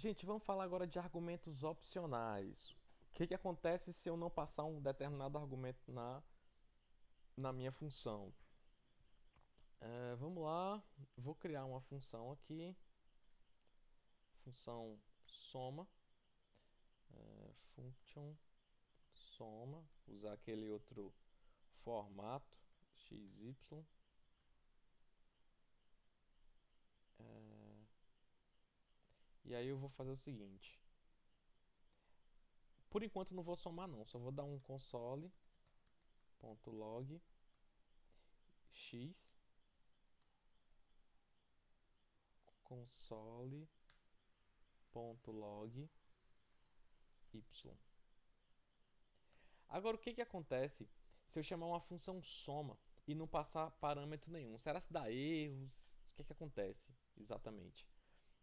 Gente, vamos falar agora de argumentos opcionais. O que acontece se eu não passar um determinado argumento na minha função? Vamos lá, vou criar uma função aqui, função soma, function soma, usar aquele outro formato, xy. E aí eu vou fazer o seguinte. Por enquanto não vou somar não, só vou dar um console.log x console.log y. Agora o que acontece se eu chamar uma função soma e não passar parâmetro nenhum? Será que dá erros? O que acontece exatamente?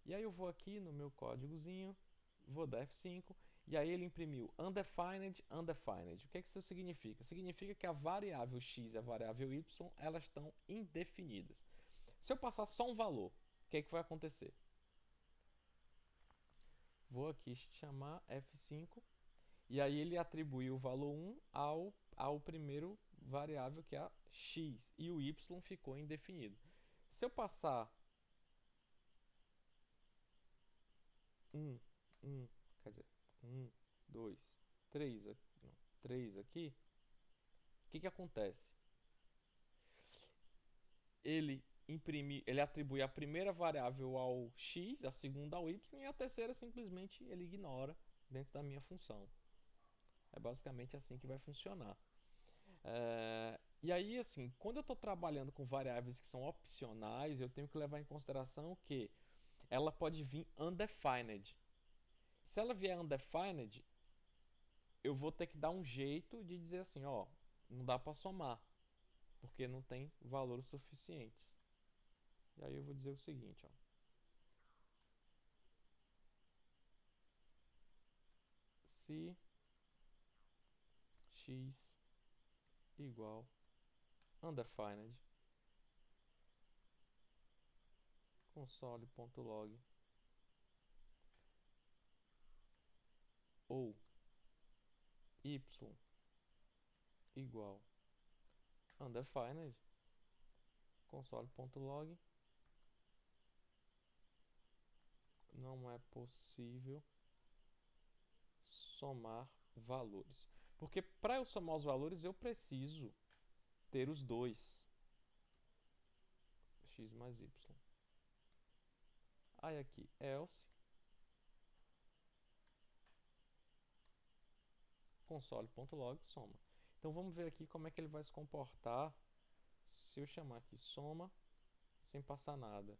E aí eu vou aqui no meu códigozinho, vou dar F5 e aí ele imprimiu undefined, undefined. O que isso significa? Significa que a variável x e a variável y elas estão indefinidas. Se eu passar só um valor, o que vai acontecer? Vou aqui chamar F5 e aí ele atribuiu o valor 1 ao primeiro variável que é a x e o y ficou indefinido. Se eu passar 1, quer dizer, 1, 2, 3, não, 3 aqui, o que acontece? Ele atribui a primeira variável ao x, a segunda ao y e a terceira simplesmente ele ignora dentro da minha função. É basicamente assim que vai funcionar. E aí, assim, quando eu estou trabalhando com variáveis que são opcionais, eu tenho que levar em consideração que ela pode vir undefined. Se ela vier undefined, eu vou ter que dar um jeito de dizer assim, ó, não dá para somar, porque não tem valores suficientes. E aí eu vou dizer o seguinte, ó. Se x igual undefined console.log ou y igual undefined console.log, não é possível somar valores. Porque para eu somar os valores eu preciso ter os dois, x mais y. Aí aqui else console.log soma. Então vamos ver aqui como é que ele vai se comportar se eu chamar aqui soma sem passar nada.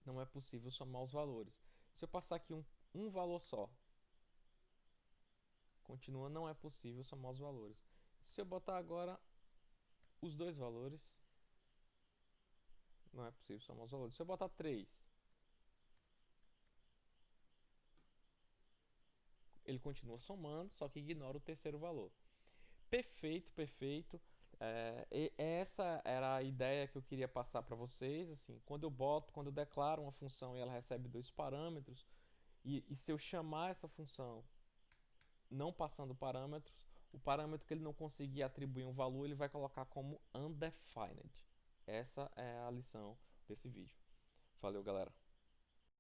Não é possível somar os valores. Se eu passar aqui um valor só, continua, não é possível somar os valores. Se eu botar agora os dois valores, não é possível somar os valores. Se eu botar 3, ele continua somando, só que ignora o terceiro valor. Perfeito, perfeito. Essa era a ideia que eu queria passar para vocês. Assim, quando eu declaro uma função e ela recebe dois parâmetros, e se eu chamar essa função não passando parâmetros, o parâmetro que ele não conseguir atribuir um valor, ele vai colocar como undefined. Essa é a lição desse vídeo. Valeu, galera.